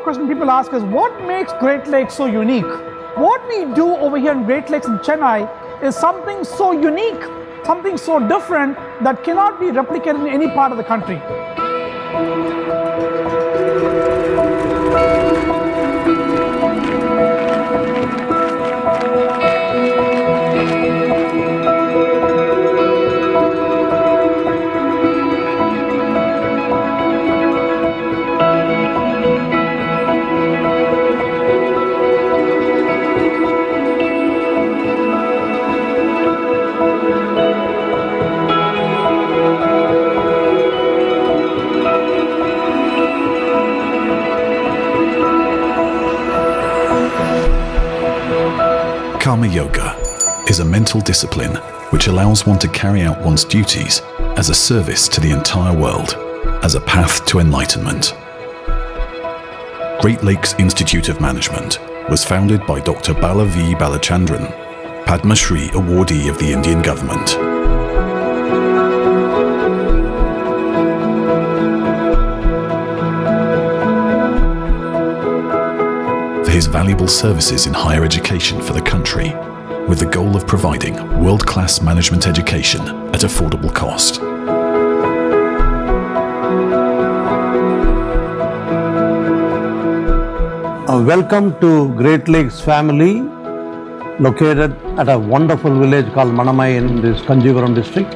question people ask is, what makes Great Lakes so unique? What we do over here in Great Lakes in Chennai is something so unique, something so different that cannot be replicated in any part of the country. Karma Yoga is a mental discipline which allows one to carry out one's duties as a service to the entire world, as a path to enlightenment. Great Lakes Institute of Management was founded by Dr. Bala V. Balachandran, Padma Shri awardee of the Indian government. For his valuable services in higher education for the country, with the goal of providing world-class management education at affordable cost. Welcome to Great Lakes family, located at a wonderful village called Manamai in this Kanjivaram district.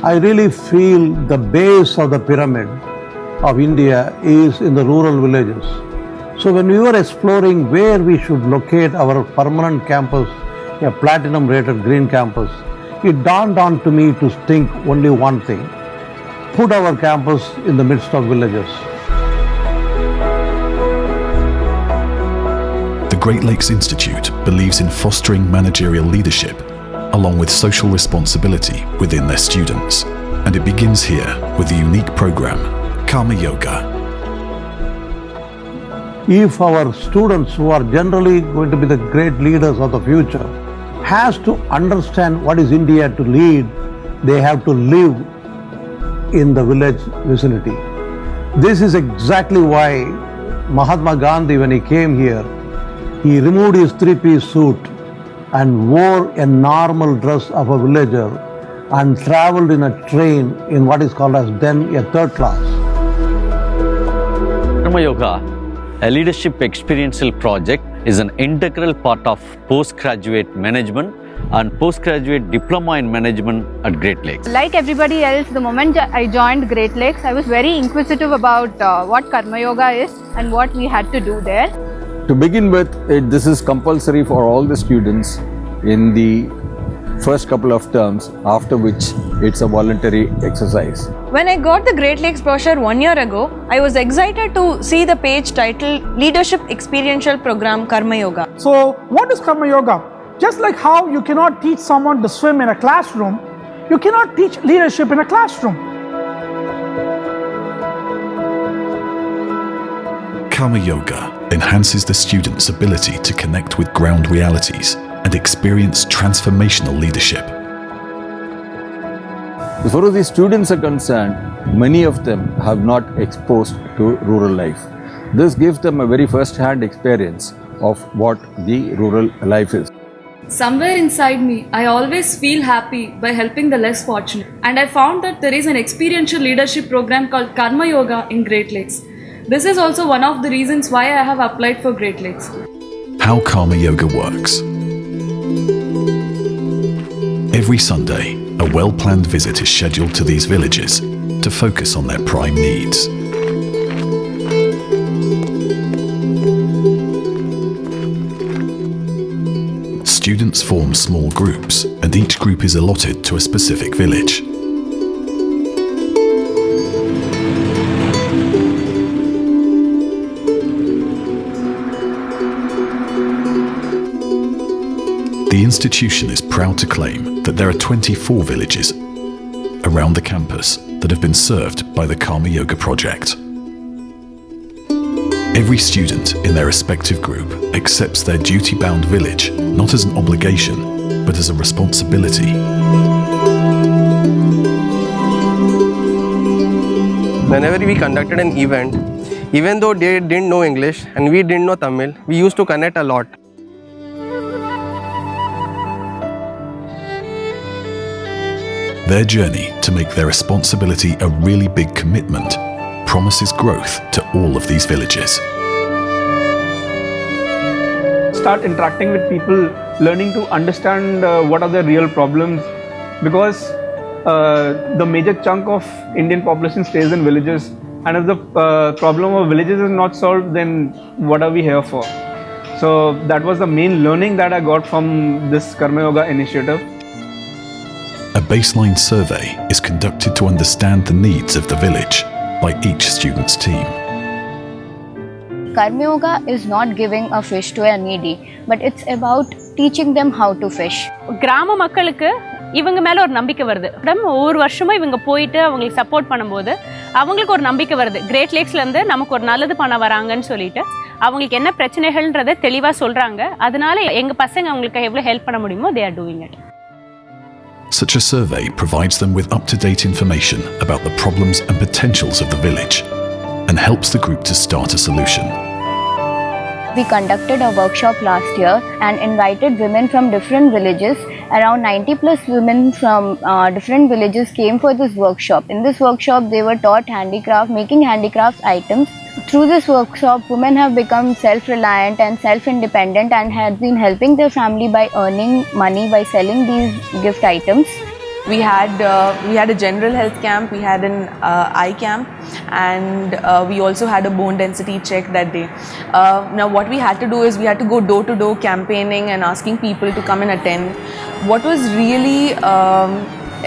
I really feel the base of the pyramid of India is in the rural villages. So when we were exploring where we should locate our permanent campus, a platinum rated green campus, it dawned on to me to think only one thing: put our campus in the midst of villages. The Great Lakes Institute believes in fostering managerial leadership along with social responsibility within their students, and it begins here with the unique program Karma Yoga. If our students, who are generally going to be the great leaders of the future, has to understand what is India to lead, they have to live in the village vicinity. This is exactly why Mahatma Gandhi, when he came here, he removed his three-piece suit and wore a normal dress of a villager and traveled in a train in what is called as then a third class. Karma Yoga, a leadership experiential project, is an integral part of postgraduate management and postgraduate diploma in management at Great Lakes. Like everybody else, the moment I joined Great Lakes, I was very inquisitive about what Karma Yoga is and what we had to do there. To begin with, this is compulsory for all the students in the first couple of terms, after which it's a voluntary exercise. When I got the Great Lakes brochure 1 year ago, I was excited to see the page titled Leadership Experiential Program Karma Yoga. So what is Karma Yoga? Just like how you cannot teach someone to swim in a classroom, you cannot teach leadership in a classroom. Karma Yoga enhances the student's ability to connect with ground realities and experience transformational leadership. As far as the students are concerned, many of them have not exposed to rural life. This gives them a very first-hand experience of what the rural life is. Somewhere inside me, I always feel happy by helping the less fortunate. And I found that there is an experiential leadership program called Karma Yoga in Great Lakes. This is also one of the reasons why I have applied for Great Lakes. How Karma Yoga works. Every Sunday, a well-planned visit is scheduled to these villages to focus on their prime needs. Students form small groups, and each group is allotted to a specific village. The institution is proud to claim that there are 24 villages around the campus that have been served by the Karma Yoga project. Every student in their respective group accepts their duty-bound village not as an obligation, but as a responsibility. Whenever we conducted an event, Even though they didn't know English and we didn't know Tamil, we used to connect a lot. Their journey to make their responsibility a really big commitment promises growth to all of these villages. Start interacting with people, learning to understand what are their real problems, because the major chunk of Indian population stays in villages, and if the problem of villages is not solved, then what are we here for? So that was the main learning that I got from this Karma Yoga initiative. A baseline survey is conducted to understand the needs of the village by each student's team. Karma Yoga is not giving a fish to a needy, but it's about teaching them how to fish. கிராம மக்களுக்கு இவங்க மேல ஒரு நம்பிக்கை வருது. ஒவ்வொரு வருஷமும் இவங்க போயிட்டு அவங்களுக்கு சப்போர்ட் பண்ணும்போது அவங்களுக்கு ஒரு நம்பிக்கை வருது. கிரேட் லேக்ஸ்ல இருந்து நமக்கு ஒரு நல்லது பண்ண வராங்கன்னு சொல்லிட்டு அவங்களுக்கு என்ன பிரச்சனைகள்ன்றதை தெளிவா சொல்றாங்க. அதனால எங்க பசங்க அவங்களுக்கு எவ்வளவு ஹெல்ப் பண்ண முடியுமோ they are doing it. Such a survey provides them with up-to-date information about the problems and potentials of the village and helps the group to start a solution. We conducted a workshop last year and invited women from different villages. Around 90 plus women from different villages came for this workshop. In this workshop, they were taught handicraft, making handicraft items. Through this workshop, women have become self-reliant and self-independent and have been helping their family by earning money by selling these gift items. We had a general health camp, we had an eye camp, and we also had a bone density check that day. Now what we had to do is we had to go door to door campaigning and asking people to come and attend. What was really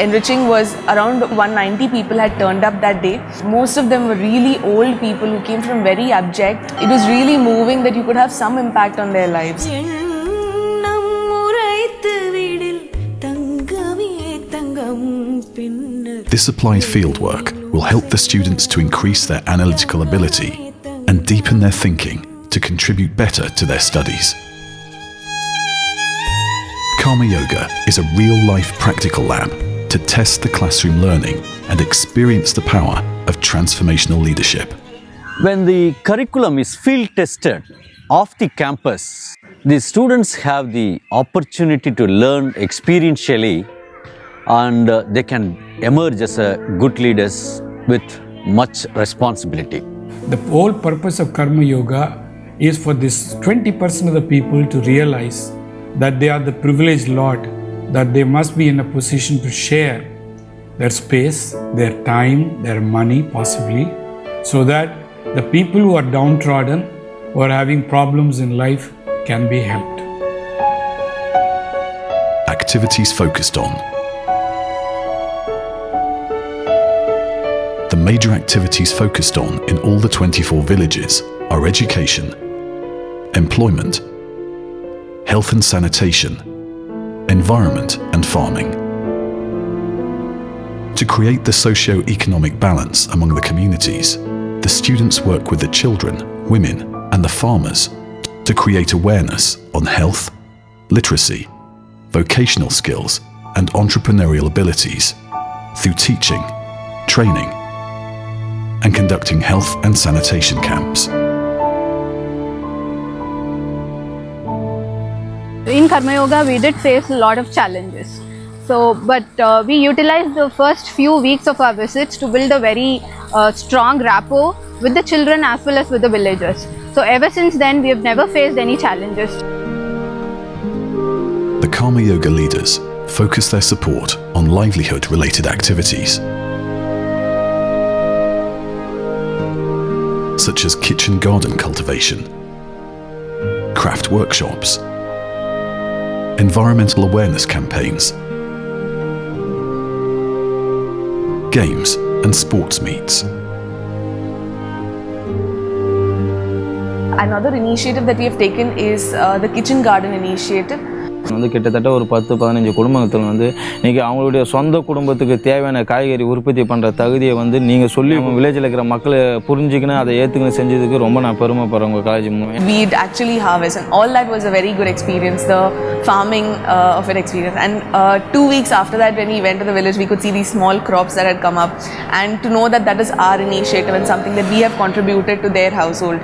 enriching was around 190 people had turned up that day. Most of them were really old people who came from very abject. It was really moving that you could have some impact on their lives. This applied fieldwork will help the students to increase their analytical ability and deepen their thinking to contribute better to their studies. Karma Yoga is a real-life practical lab to test the classroom learning and experience the power of transformational leadership. When the curriculum is field tested off the campus, the students have the opportunity to learn experientially, and they can emerge as good leaders with much responsibility. The whole purpose of Karma Yoga is for this 20% of the people to realize that they are the privileged lot, that they must be in a position to share their space, their time, their money possibly, so that the people who are downtrodden or having problems in life can be helped. Activities focused on. The major activities focused on in all the 24 villages are education, employment, health and sanitation, environment and farming. To create the socio-economic balance among the communities, the students work with the children, women and the farmers to create awareness on health, literacy, vocational skills and entrepreneurial abilities through teaching, training and conducting health and sanitation camps. In Karma Yoga, we did face a lot of challenges. But we utilized the first few weeks of our visits to build a very strong rapport with the children as well as with the villagers. So ever since then, we have never faced any challenges. The Karma Yoga leaders focus their support on livelihood-related activities, such as kitchen garden cultivation, craft workshops, environmental awareness campaigns, games and sports meets. Another initiative that we have taken is the Kitchen Garden Initiative. வந்து கிட்டத்தட்ட ஒரு 10-15 குடும்பத்தில் வந்து இன்றைக்கி அவங்களுடைய சொந்த குடும்பத்துக்கு தேவையான காய்கறி உற்பத்தி பண்ணுற தகுதியை வந்து நீங்கள் சொல்லி வில்லேஜில் இருக்கிற மக்களை புரிஞ்சுக்கின்னு அதை ஏற்றுக்கணும் செஞ்சதுக்கு ரொம்ப நான் பெருமைப்படுறேன் உங்கள் காலேஜ் மூலமாக. We'd actually harvest, and all that was a very good experience, the farming of it experience. And 2 weeks after that, when we went to the village, we could see these small crops that had come up, and to know that that is our initiative and something that we have contributed to their household.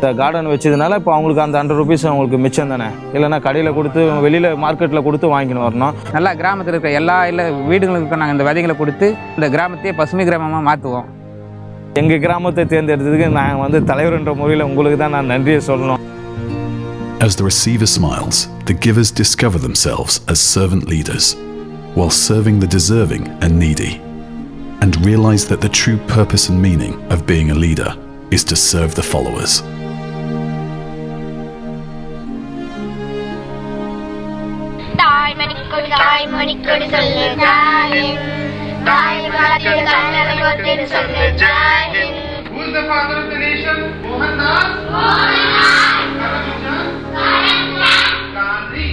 இந்த garden வச்சதுனால இப்போ அவங்களுக்கு அந்த 100 rupees அவங்களுக்கு மிச்சம் தானே, இல்லைன்னா கடையில் கொடுத்து வெளியில் மார்க்கெட்டில் கொடுத்து வாங்கின்னு வரணும். நல்லா கிராமத்தில் இருக்கிற எல்லா வீடுகளுக்கும் நாங்கள் இந்த விதைகளை கொடுத்து இந்த கிராமத்தையே பசுமை கிராமமாக மாற்றுவோம். எங்கள் கிராமத்தை தேர்ந்தெடுத்ததுக்கு நாங்கள் வந்து தலைவர்ன்ற முறையில் உங்களுக்கு தான் நான் நன்றியை சொல்லணும். As the receiver smiles, the givers discover themselves as servant leaders, while serving the deserving and needy, and realize that the true purpose and meaning of being a leader is to serve the followers. Who is the father of the nation? Mohandas? Gandhi.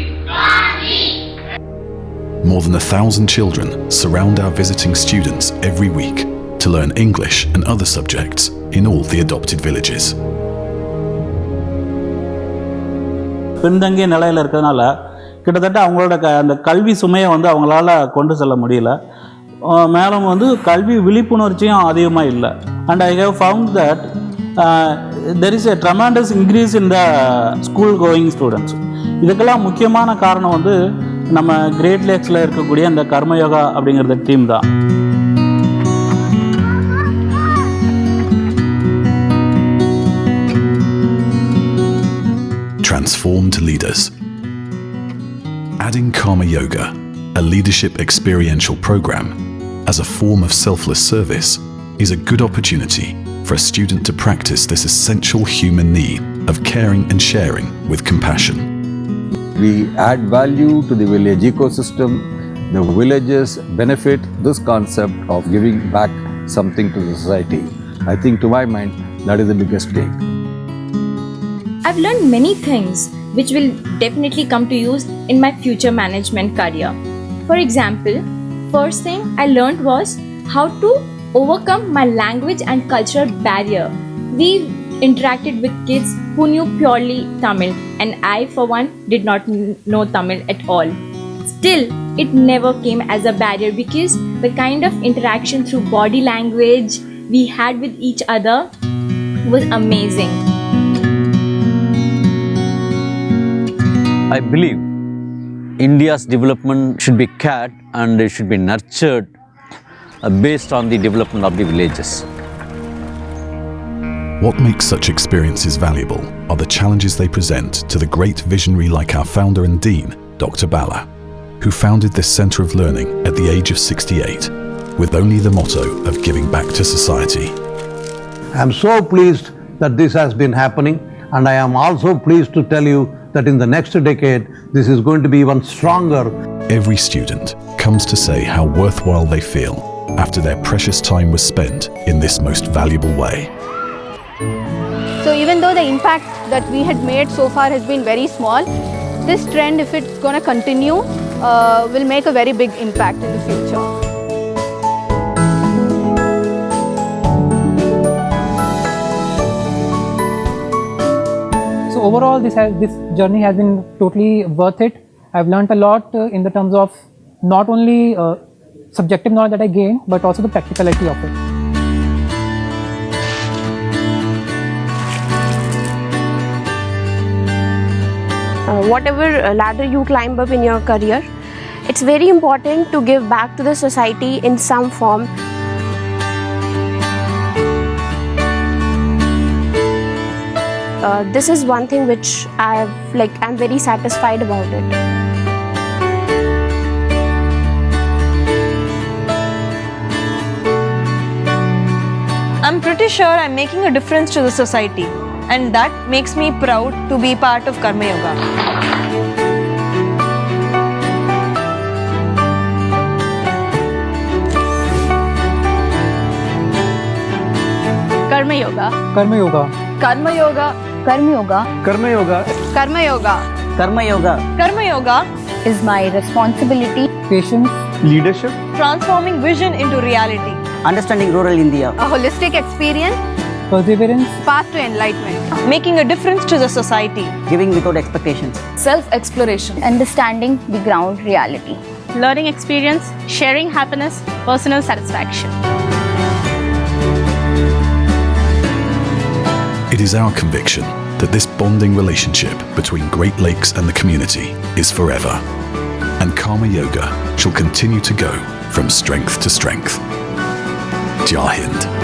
More than 1,000 children surround our visiting students every week to learn English and other subjects in all the adopted villages. பின்தங்கிய நிலையில் இருக்கிறதுனால கிட்டத்தட்ட அவங்களோட அந்த கல்வி சுமையை வந்து அவங்களால கொண்டு செல்ல முடியல. மேலும் வந்து கல்வி விழிப்புணர்ச்சியும் அதிகமாக இல்லை. And I have found that there is a tremendous increase in the school going students. இதுக்கெல்லாம் முக்கியமான காரணம் வந்து நம்ம கிரேட் லேக்ஸில் இருக்கக்கூடிய அந்த கர்மயோகா அப்படிங்கிறத டீம் தான். Transformed leaders. Adding Karma Yoga, a leadership experiential program, as a form of selfless service is a good opportunity for a student to practice this essential human need of caring and sharing with compassion. We add value to the village ecosystem. The villagers benefit this concept of giving back something to the society. I think to my mind that is the biggest thing. I've learned many things which will definitely come to use in my future management career. For example, first thing I learned was how to overcome my language and cultural barrier. We interacted with kids who knew purely Tamil, and I for one did not know Tamil at all. Still, it never came as a barrier because the kind of interaction through body language we had with each other was amazing. I believe India's development should be cared and it should be nurtured based on the development of the villages. What makes such experiences valuable are the challenges they present to the great visionary like our founder and dean, Dr. Bala, who founded this centre of learning at the age of 68, with only the motto of giving back to society. I am so pleased that this has been happening, and I am also pleased to tell you that in the next decade, this is going to be even stronger. Every student comes to say how worthwhile they feel after their precious time was spent in this most valuable way. So even though the impact that we had made so far has been very small, this trend, if it's going to continue, will make a very big impact in the future. So overall, this journey has been totally worth it. I've learned a lot in the terms of not only subjective knowledge that I gained, but also the practicality of it. Whatever ladder you climb up in your career, it's very important to give back to the society in some form. This is one thing which I'm very satisfied about it. I'm pretty sure I'm making a difference to the society, and that makes me proud to be part of Karma Yoga. Karma Yoga. Karma Yoga. Karma Yoga. Karma Yoga. Karma Yoga. Karma Yoga. Karma Yoga. Karma Yoga is my responsibility. Patience. Leadership. Transforming vision into reality. Understanding rural India. A holistic experience. Perseverance. Path to enlightenment. Making a difference to the society. Giving without expectations. Self-exploration. Understanding the ground reality. Learning experience, sharing happiness, personal satisfaction. It is our conviction that this bonding relationship between Great Lakes and the community is forever, and Karma Yoga shall continue to go from strength to strength. Jai Hind.